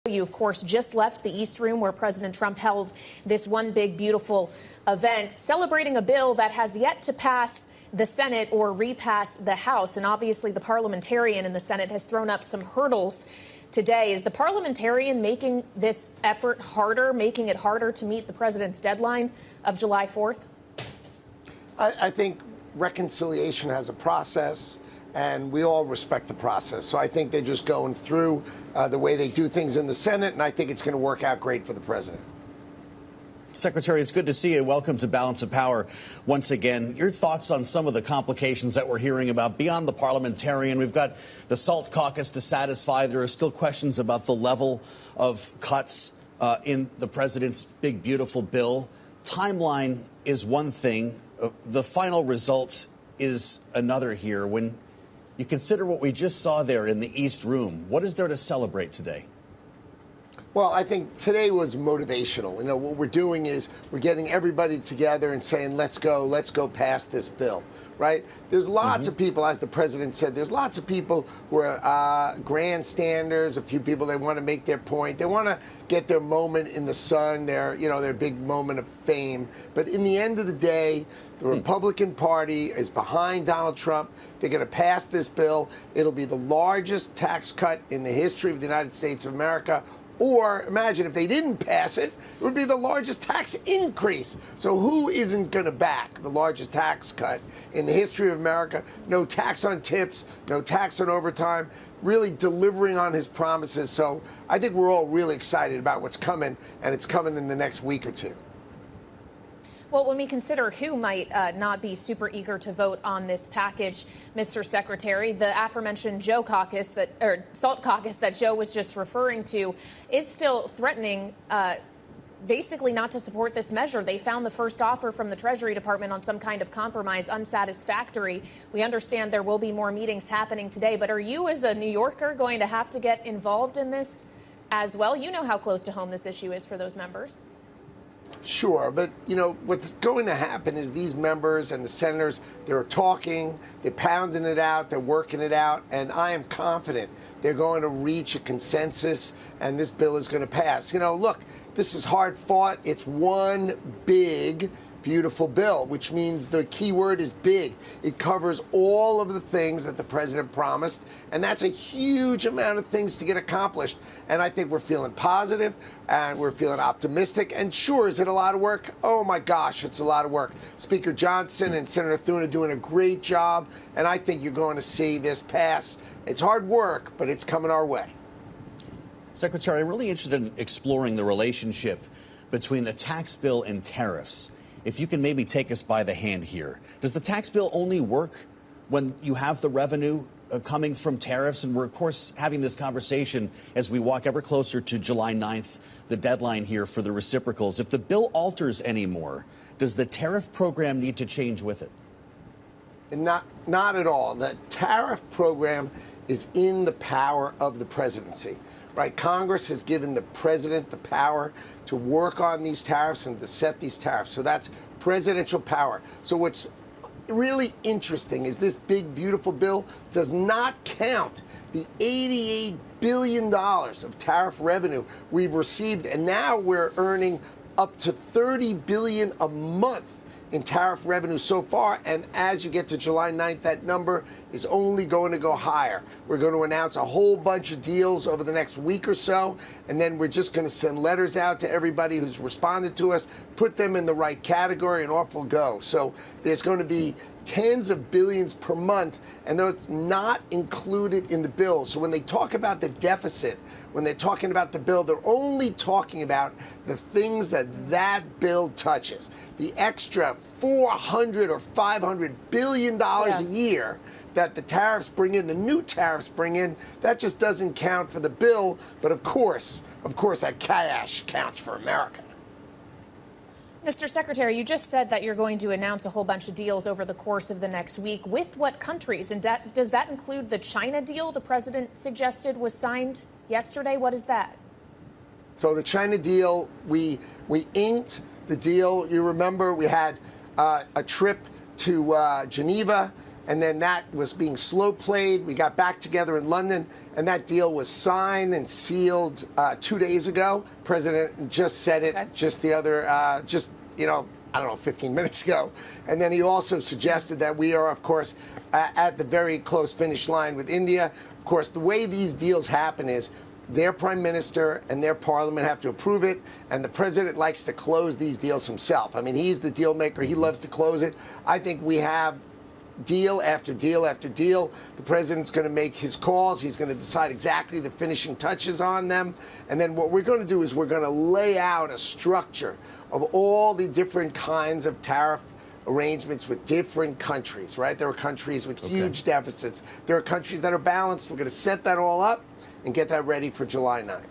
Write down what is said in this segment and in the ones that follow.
You, of course, just left the East Room where President Trump held this one big, beautiful event, celebrating a bill that has yet to pass the Senate or repass the House. And obviously, the parliamentarian in the Senate has thrown up some hurdles today. Is the parliamentarian making this effort harder, making it harder to meet the president's deadline of July 4th? I think reconciliation has a process, and we all respect the process. So I think they're just going through the way they do things in the Senate, and I think it's going to work out great for the president. Secretary, it's good to see you. Welcome to Balance of Power once again. Your thoughts on some of the complications that we're hearing about beyond the parliamentarian. We've got the SALT caucus to satisfy. There are still questions about the level of cuts in the president's big, beautiful bill. Timeline is one thing. The final result is another here. When you consider what we just saw there in the East Room, what is there to celebrate today? Well, I think today was motivational. You know, what we're doing is we're getting everybody together and saying, let's go past this bill, right? There's lots of people, as the president said, there's lots of people who are grandstanders, a few people, they want to make their point. They want to get their moment in the sun, their big moment of fame. But in the end of the day, the Republican Party is behind Donald Trump. They're going to pass this bill. It'll be the largest tax cut in the history of the United States of America. Or imagine if they didn't pass it, it would be the largest tax increase. So who isn't going to back the largest tax cut in the history of America? No tax on tips, no tax on overtime, really delivering on his promises. So I think we're all really excited about what's coming, and it's coming in the next week or two. Well, when we consider who might not be super eager to vote on this package, Mr. Secretary, the aforementioned SALT caucus that Joe was just referring to is still threatening basically not to support this measure. They found the first offer from the Treasury Department on some kind of compromise unsatisfactory. We understand there will be more meetings happening today, but are you as a New Yorker going to have to get involved in this as well? You know how close to home this issue is for those members. Sure, but, what's going to happen is these members and the senators, they're talking, they're pounding it out, they're working it out, and I am confident they're going to reach a consensus, and this bill is going to pass. Look, this is hard fought. It's one big, beautiful bill, which means the key word is big. It covers all of the things that the president promised, and that's a huge amount of things to get accomplished. And I think we're feeling positive, and we're feeling optimistic. And sure, is it a lot of work? Oh my gosh, it's a lot of work. Speaker Johnson and Senator Thune are doing a great job, and I think you're going to see this pass. It's hard work, but it's coming our way. Secretary, I'm really interested in exploring the relationship between the tax bill and tariffs. If you can maybe take us by the hand here. Does the tax bill only work when you have the revenue coming from tariffs? And we're, of course, having this conversation as we walk ever closer to July 9th, the deadline here for the reciprocals. If the bill alters anymore, does the tariff program need to change with it? Not at all. The tariff program is in the power of the presidency. Right? Congress has given the president the power to work on these tariffs and to set these tariffs. So that's presidential power. So what's really interesting is this big, beautiful bill does not count the $88 billion of tariff revenue we've received. And now we're earning up to $30 billion a month in tariff revenue so far, and as you get to July 9th, that number is only going to go higher. We're going to announce a whole bunch of deals over the next week or so, and then we're just going to send letters out to everybody who's responded to us, put them in the right category, and off we'll go. So there's going to be tens of billions per month, and that's not included in the bill. So when they talk about the deficit, when they're talking about the bill, they're only talking about the things that bill touches. The extra $400 or $500 billion a year that the tariffs bring in, the new tariffs bring in, that just doesn't count for the bill. But of course, that cash counts for America. Mr. Secretary, you just said that you're going to announce a whole bunch of deals over the course of the next week. With what countries? And does that include the China deal the president suggested was signed yesterday? What is that? So the China deal, we inked the deal. You remember we had a trip to Geneva, and then that was being slow played. We got back together in London, and that deal was signed and sealed 2 days ago. President just said it just the other, I don't know, 15 minutes ago. And then he also suggested that we are, of course, at the very close finish line with India. Of course, the way these deals happen is their prime minister and their parliament have to approve it, and the president likes to close these deals himself. I mean, he's the deal maker. He loves to close it. I think we have deal after deal after deal. The president's going to make his calls. He's going to decide exactly the finishing touches on them. And then what we're going to do is we're going to lay out a structure of all the different kinds of tariff arrangements with different countries, right? There are countries with huge deficits. There are countries that are balanced. We're going to set that all up and get that ready for July 9th.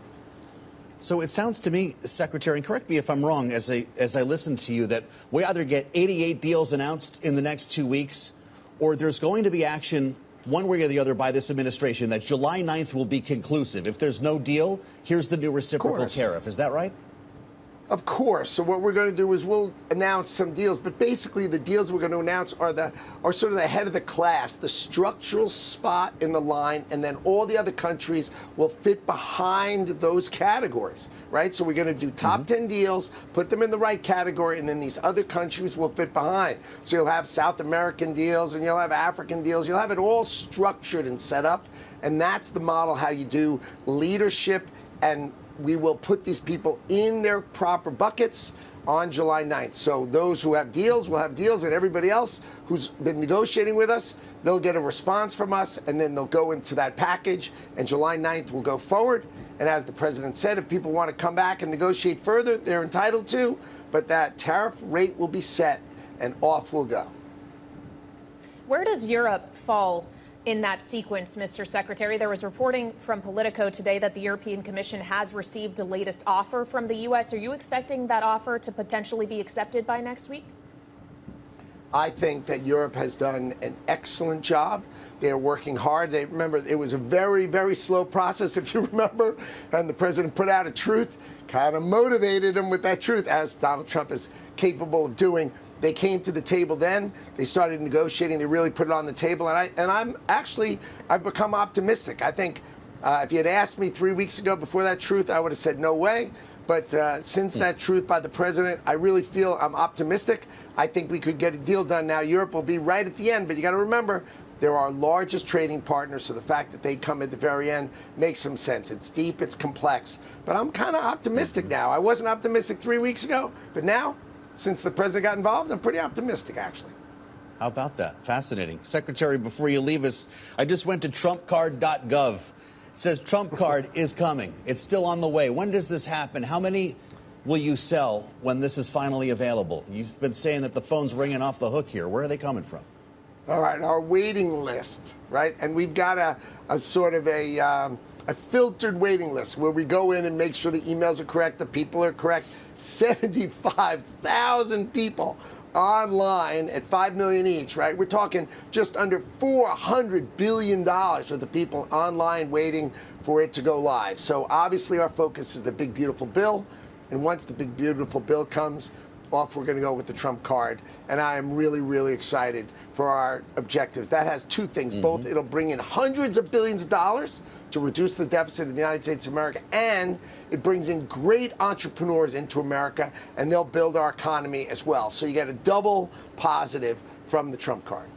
So it sounds to me, Secretary, and correct me if I'm wrong, as I listen to you, that we either get 88 deals announced in the next 2 weeks, or there's going to be action one way or the other by this administration that July 9th will be conclusive. If there's no deal, here's the new reciprocal tariff. Is that right? Of course. So what we're going to do is we'll announce some deals, but basically the deals we're going to announce are sort of the head of the class, the structural spot in the line, and then all the other countries will fit behind those categories, right? So we're going to do top 10 deals, put them in the right category, and then these other countries will fit behind. So you'll have South American deals and you'll have African deals. You'll have it all structured and set up, and that's the model how you do leadership, and we will put these people in their proper buckets on July 9th. So those who have deals will have deals, and everybody else who's been negotiating with us, they'll get a response from us, and then they'll go into that package, and July 9th will go forward. And as the president said, if people want to come back and negotiate further, they're entitled to, but that tariff rate will be set, and off we'll go. Where does Europe fall in that sequence, Mr. Secretary? There was reporting from Politico today that the European Commission has received a latest offer from the U.S. Are you expecting that offer to potentially be accepted by next week? I think that Europe has done an excellent job. They are working hard. Remember, it was a very, very slow process, if you remember, and the president put out a truth, kind of motivated him with that truth, as Donald Trump is capable of doing. They came to the table then. They started negotiating. They really put it on the table. And I've become optimistic. I think if you had asked me 3 weeks ago before that truth, I would have said no way. But since that truth by the president, I really feel I'm optimistic. I think we could get a deal done now. Europe will be right at the end. But you got to remember, they're our largest trading partner. So the fact that they come at the very end makes some sense. It's deep. It's complex. But I'm kind of optimistic now. I wasn't optimistic 3 weeks ago. But now, since the president got involved, I'm pretty optimistic, actually. How about that? Fascinating. Secretary, before you leave us, I just went to trumpcard.gov. It says Trump card is coming. It's still on the way. When does this happen? How many will you sell when this is finally available? You've been saying that the phone's ringing off the hook here. Where are they coming from? All right, our waiting list, right? And we've got a sort of a filtered waiting list where we go in and make sure the emails are correct, the people are correct. 75,000 people online at $5 million each, right? We're talking just under $400 billion worth of people online waiting for it to go live. So obviously our focus is the big, beautiful bill. And once the big, beautiful bill comes off, we're going to go with the Trump card. And I am really, really excited for our objectives. That has two things. Both, it'll bring in hundreds of billions of dollars to reduce the deficit of the United States of America, and it brings in great entrepreneurs into America, and they'll build our economy as well. So you get a double positive from the Trump card.